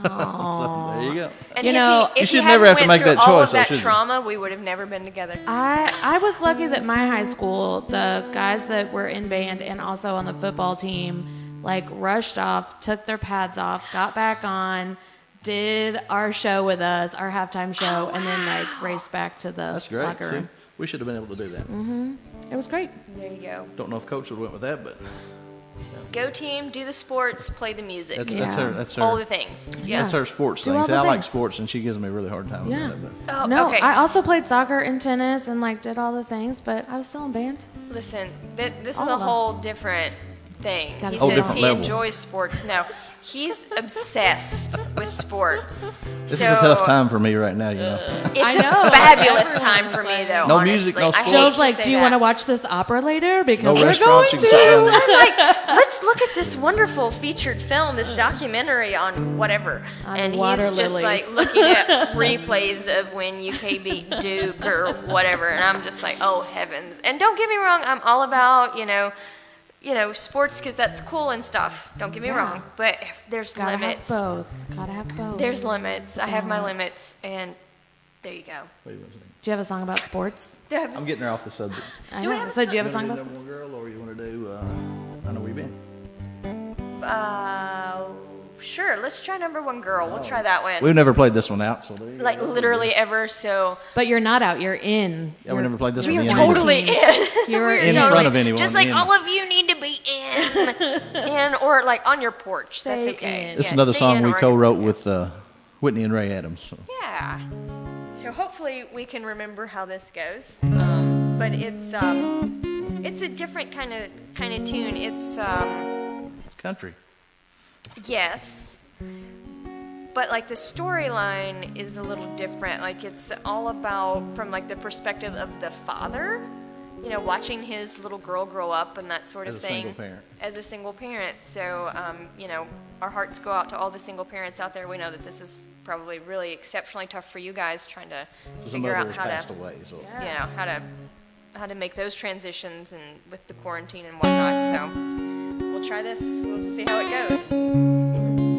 So there you go. And You if know, he, you if should he never hadn't have to went make that through all choice, of though, that should you? trauma, we would have never been together. I was lucky that my high school, the guys that were in band and also on the football team, like rushed off, took their pads off, got back on, did our show with us, our halftime show, and then like raced back to the That's great. locker See, room. we should have been able to do that. It was great. There you go. Don't know if Coach would have went with that, but Go team, do the sports, play the music. that's, Yeah. that's all her. the things. That's Yeah. her sports Do thing. all See, the I like things. sports, and she gives me a really hard time Yeah. with that. But Oh, No, okay. I also played soccer and tennis and like did all the things, but I was still in band. Listen, this is All a of them. whole different thing. Got He a whole says different he level. enjoys sports. No, he's obsessed with sports. this so is a tough time for me right now, you know. It's I a know, fabulous everyone's time for me, like- though. No honestly. music, no I hate sports. Jill's to like, say do you that. want to watch this opera later? Because No we're going restaurants to. except- I'm like, let's look at this wonderful featured film, this documentary on whatever. On and water he's just lilies. like looking at replays of when UK beat Duke or whatever. And I'm just like, oh heavens. And don't get me wrong, I'm all about, sports because that's cool and stuff. Don't get me Yeah. wrong. But there's Gotta limits. have both. Gotta have both. There's limits. I have my Balance. limits. And there you go. Wait a minute. Do you have a song about sports? I'm getting her off the subject. I Do we know. have a So do you have a You song want about to do sports? Number One Girl, or you want to do I Know Where You Been? Sure. Let's try Number One Girl. We'll try that one. We've never played this one out, so there you Like go. literally ever. So But you're not out. You're in. Yeah, we never played this we one are in. totally teams. in. You're We're In in. front of anyone, Just like in. all of you need to be in, or like on your porch. That's Stay okay. in. It's Yeah, another stay song in we or on your- co-wrote with Whitney and Ray Adams. So. Yeah. So hopefully we can remember how this goes. But it's a different kind of tune. It's It's country. yes. But like the storyline is a little different. Like it's all about from like the perspective of the father, watching his little girl grow up and that sort of As a thing. single parent. As a single parent. So, our hearts go out to all the single parents out there. We know that this is probably really exceptionally tough for you guys trying to His figure mother out has how passed to, away, so how to make those transitions and with the quarantine and whatnot. So, we'll try this. We'll see how it goes.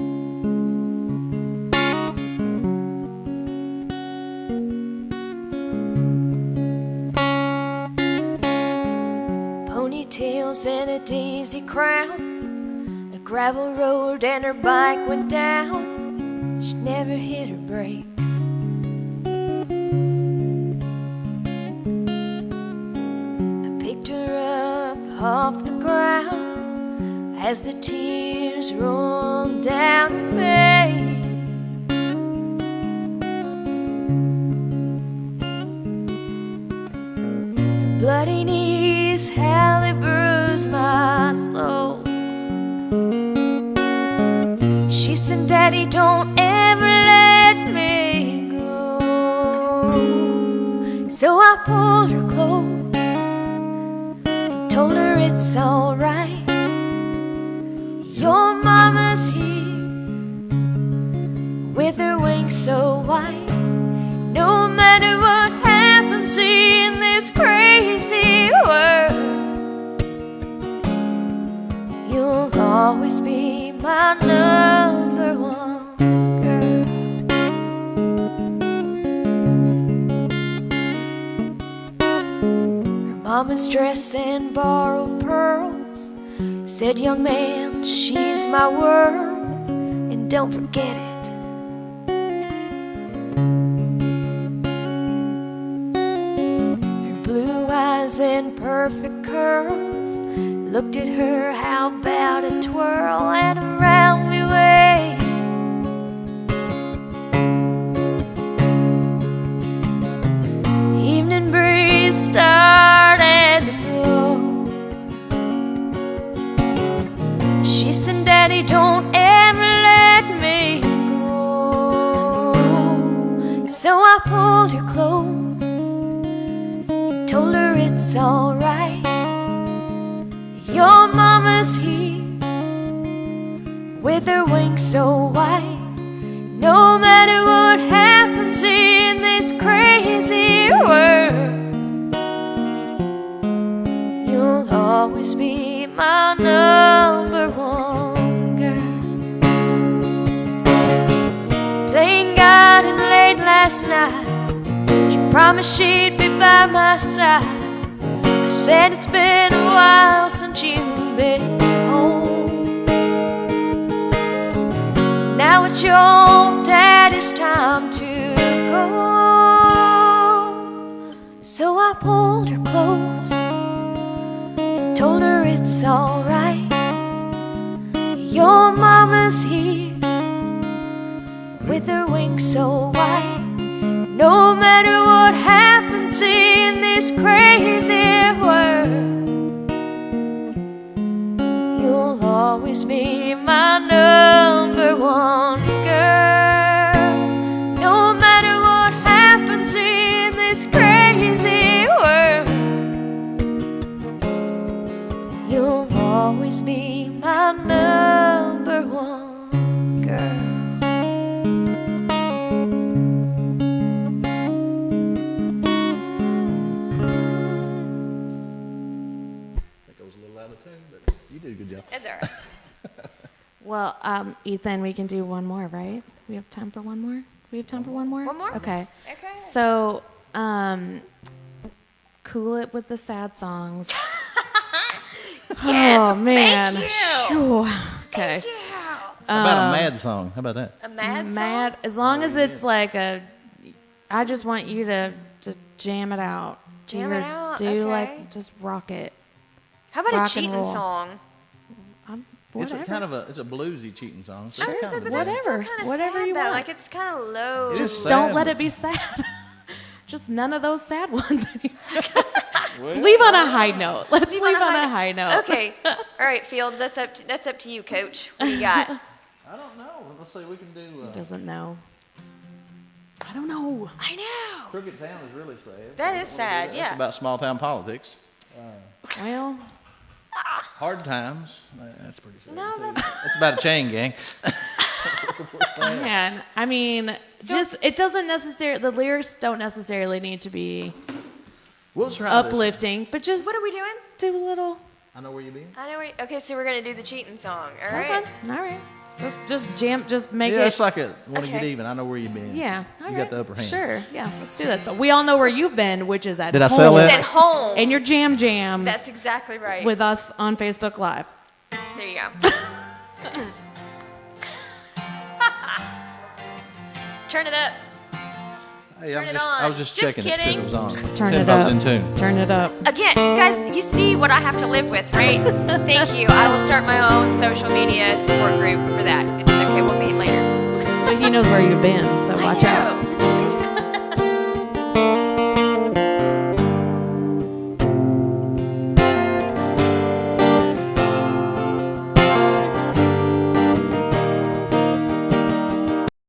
Ponytails and a daisy crown, a gravel road and her bike went down. She never hit her brakes. I picked her up off the ground as the tears rolled down her face. Her bloody knees, how they bruised my soul. She said, Daddy, don't ever let me go. So I pulled her close and told her it's alright. Your mama's here with her wings so white. No matter what happens in this crazy world, you'll always be my number one girl. Her mama's dress and borrowed pearls said, young man, she's my world, and don't forget it. Her blue eyes and purple perfect curls. Looked at her, how about a twirl and a round way. Evening breeze started to blow. She said, Daddy, don't ever let me go. So I pulled her close, told her it's alright. Your mama's here with her wings so white. No matter what happens in this crazy world, you'll always be my number one girl. Playing garden late last night, she promised she'd be by my side. I said it's been a while since you've been home. Now it's your daddy's time to go. So I pulled her close and told her it's alright. Your mama's here with her wings so white. No matter what happens in this crazy world, you'll always be my number one girl. No matter what happens in this crazy world, you'll always be my number one girl. You did a good job. That's all right. Well, Ethan, we can do one more, right? We have time for one more? We have time for one more? One more? Okay. Okay. So, cool it with the sad songs. Yes, oh, man. thank you. Phew. Okay. Thank you. How about a mad song? How about that? A mad song? Mad, as long as it's like a, I just want you to jam it out. Jam it out? Do Okay. like, just rock it. How about Rock a and cheating roll. song? It's Whatever. it's a bluesy cheating song. So Sure, it's but kind of whatever. That's still kind of Whatever sad, you though. want. Like it's kind of low. It is Just sad, don't let but- it be sad. Just none of those sad ones. Leave on a high note. Let's leave on a high note. Okay. All right, Fields. That's up to you, Coach. What do you got? I don't know. Let's see. We can do. Doesn't know. I don't know. I know. Crooked Town is really sad. That is sad. It's Yeah. about small town politics. Well, Hard times. That's pretty sad. No, too. It's about a chain gang. man. I mean, just it doesn't necessarily. The lyrics don't necessarily need to be We'll try this. uplifting, but just What are we doing? do a little. I know where you been. I know. Okay, so we're gonna do the cheating song. All That's right. fine. All right. Just jam. Just make Yeah, it. it's like a want to get Okay. even. I know where you been. Yeah. All you right. got the upper hand. Sure. Yeah. Let's do that. So we all know where you've been, which is at Did I home. sell Just that? at home. And your jam jams That's exactly right. with us on Facebook Live. There you go. Turn it up. Hey, Turn it I on. was just Just checking to see if kidding. it was on. Turn See it if I was up. in tune. Turn it up. Again, guys, you see what I have to live with, right? Thank you. I will start my own social media support group for that. It's okay, we'll meet later. But he knows where you've been, so watch I out. know.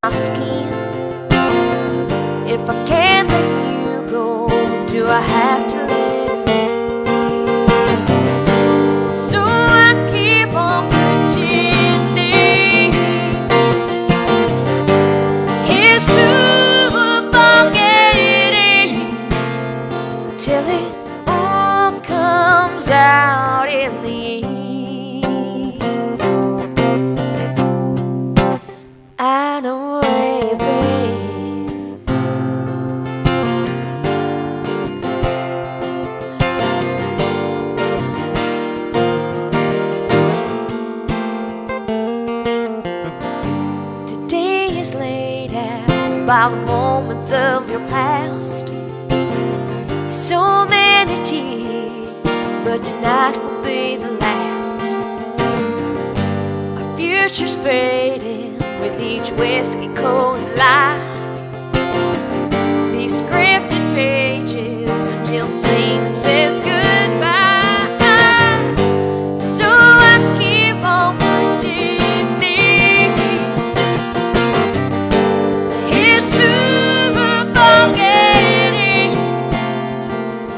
My skin. If I can't let you go, do I have to let it? So I keep on pretending it's true, forgetting till it all comes out in the end. I know where you've been. Today is laid out by the moments of your past. So many tears but tonight will be the last. Our future's fading with each whiskey cold lie. These scripted pages until a scene that says goodbye. So I keep on pretending it's true forgetting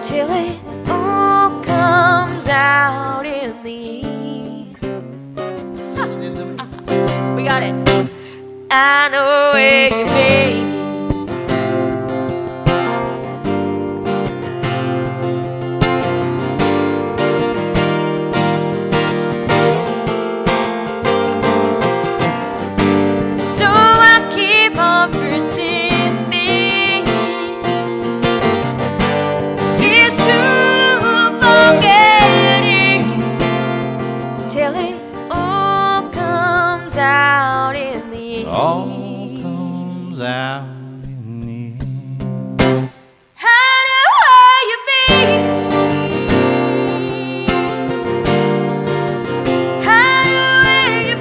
till it all comes out in the end. We got it. I know where you've been. So I keep on pretending it's true forgetting till it all comes out in the end. All comes out in the end. How do you feel? How do you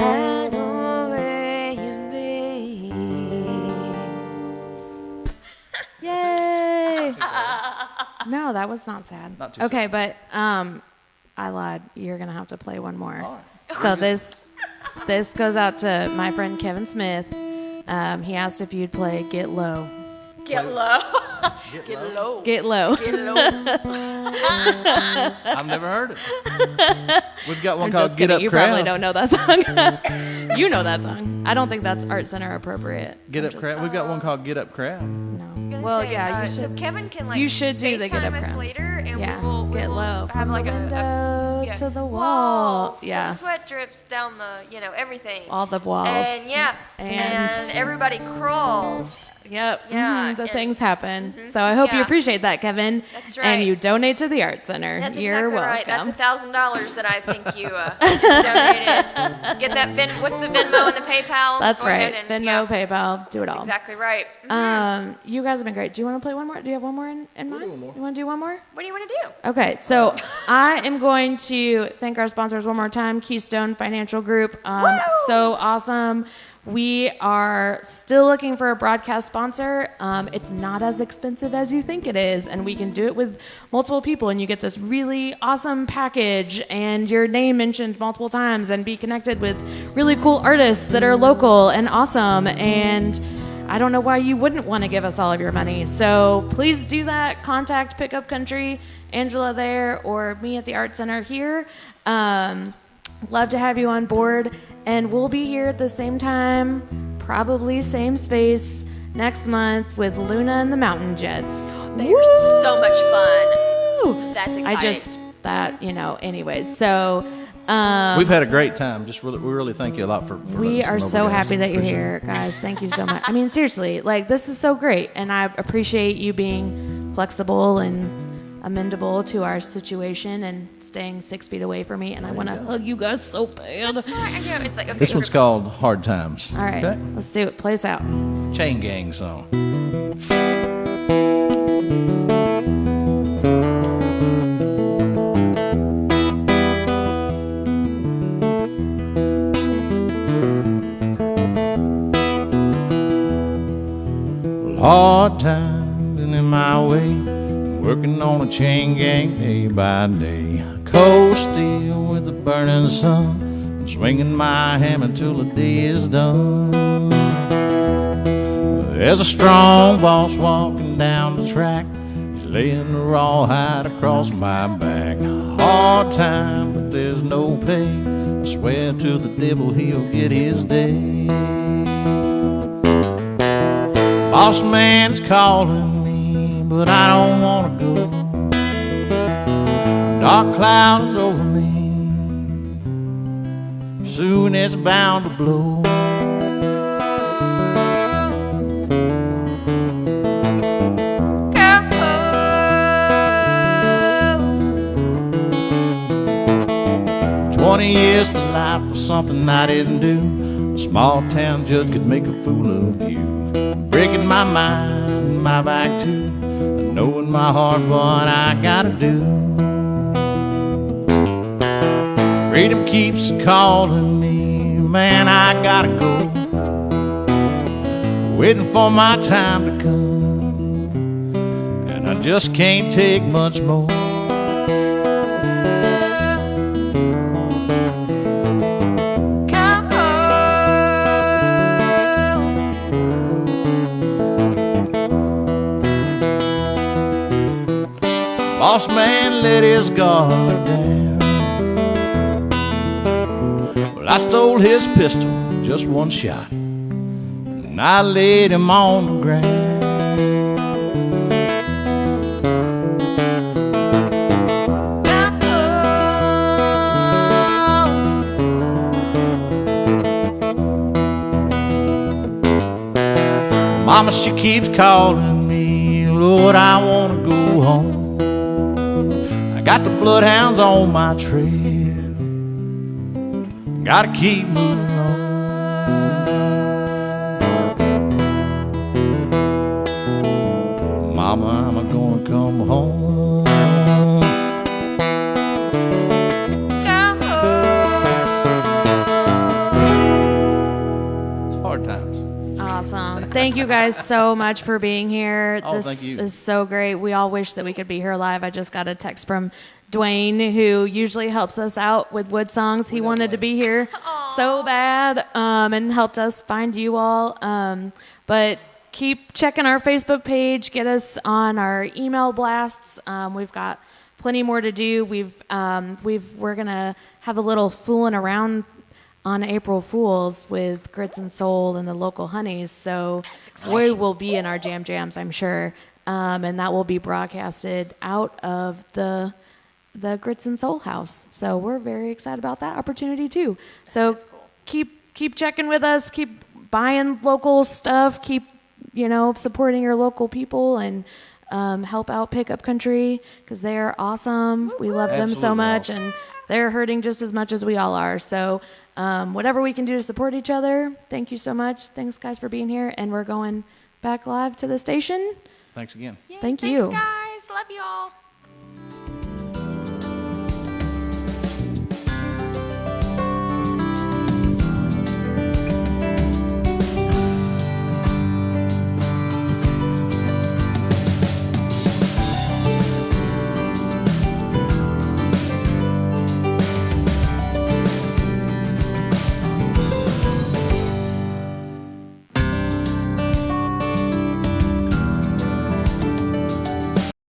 I know where you've been. Yay! No, that was not sad. Not too okay, but I lied. You're gonna have to play one more. All right. So this goes out to my friend Kevin Smith. He asked if you'd play Get Low. Get low. Get low. Get Low. Get low. I've never heard it. We've got one I'm called just Get kidding. Up You Crowd. probably don't know that song. You know that song. I don't think that's Art Center appropriate. Get I'm Up just- Crowd. We've got one called Get Up Crowd. No. Gonna Well, say, yeah, you So should. Kevin can You should do the Get Up FaceTime us Crowd. later, and Yeah, we will get low have from like the window yeah. to the wall. Walls, Yeah. till the sweat drips down the everything. All the walls. And And- and everybody crawls. Yep. Yeah, the and- things happen. So I hope you yeah. appreciate that, Kevin. That's And right. you donate to the Art Center. That's You're exactly welcome. right. That's $1,000 that I think you donated. Get that what's the Venmo and the PayPal? That's Go right. ahead and, Venmo, yeah, PayPal, do it that's all. exactly right. You guys have been great. Do you want to play one more? Do you have one more in mind? do one more. You want to do one more? What do you want to do? Okay, so I am going to thank our sponsors one more time, Keystone Financial Group. So awesome. We are still looking for a broadcast sponsor. It's not as expensive as you think it is, and we can do it with multiple people, and you get this really awesome package and your name mentioned multiple times and be connected with really cool artists that are local and awesome. And I don't know why you wouldn't want to give us all of your money. So please do that. Contact Pickup Country, Angela there, or me at the Art Center here. Love to have you on board. And we'll be here at the same time, probably same space, next month with Luna and the Mountain Jets. They are so much fun. Woo! That's exciting. Anyways. So We've had a great time. We really thank you a lot for we letting us are come over, so guys. happy that you're Appreciate here, guys. Thank you so much. I mean, seriously, this is so great. And I appreciate you being flexible and amendable to our situation and staying 6 feet away from me. And I want to hug you guys so bad. I know, it's like, okay, This one's called Hard Times. All right, Okay? let's do it. Play us out. Chain Gang song. Hard times and in my way, working on a chain gang day by day. Cold steel with the burning sun, swinging my hammer until the day is done. There's a strong boss walking down the track, he's laying the rawhide across my back. Hard time, but there's no pay, I swear to the devil he'll get his day. Boss man's calling me, but I don't wanna go. Dark clouds over me, soon it's bound to blow. 20 years to life for something I didn't do. A small town judge could make a fool of you. Breaking my mind and my back too. I know in my heart what I gotta do. Freedom keeps calling me, man, I gotta go. Waiting for my time to come, and I just can't take much more. Come home. Boss man let his guard down. Well, I stole his pistol, just one shot, and I laid him on the ground. Come home. Mama, she keeps calling me, Lord, I wanna go home. I got the bloodhounds on my trail, gotta keep moving on. Mama, I'm gonna come home. Come home. It's hard times. Awesome. Thank you guys so much for being here. Oh, This thank you. is so great. We all wish that we could be here live. I just got a text from Dwayne, who usually helps us out with Woodsongs. He wanted to be here so bad and helped us find you all. But keep checking our Facebook page. Get us on our email blasts. We've got plenty more to do. We're gonna have a little fooling around on April Fools with Grits and Soul and the local honeys. So we will be in our jams, I'm sure. And that will be broadcasted out of the Grits and Soul house. So we're very excited about that opportunity too. So keep checking with us, keep buying local stuff, keep, supporting your local people, and help out Pickup Country because they are awesome. We love them so Absolutely much, awesome. and they're hurting just as much as we all are. So whatever we can do to support each other, thank you so much. Thanks, guys, for being here. And we're going back live to the station. Thanks again. Thank Thanks, you. guys. Love you all.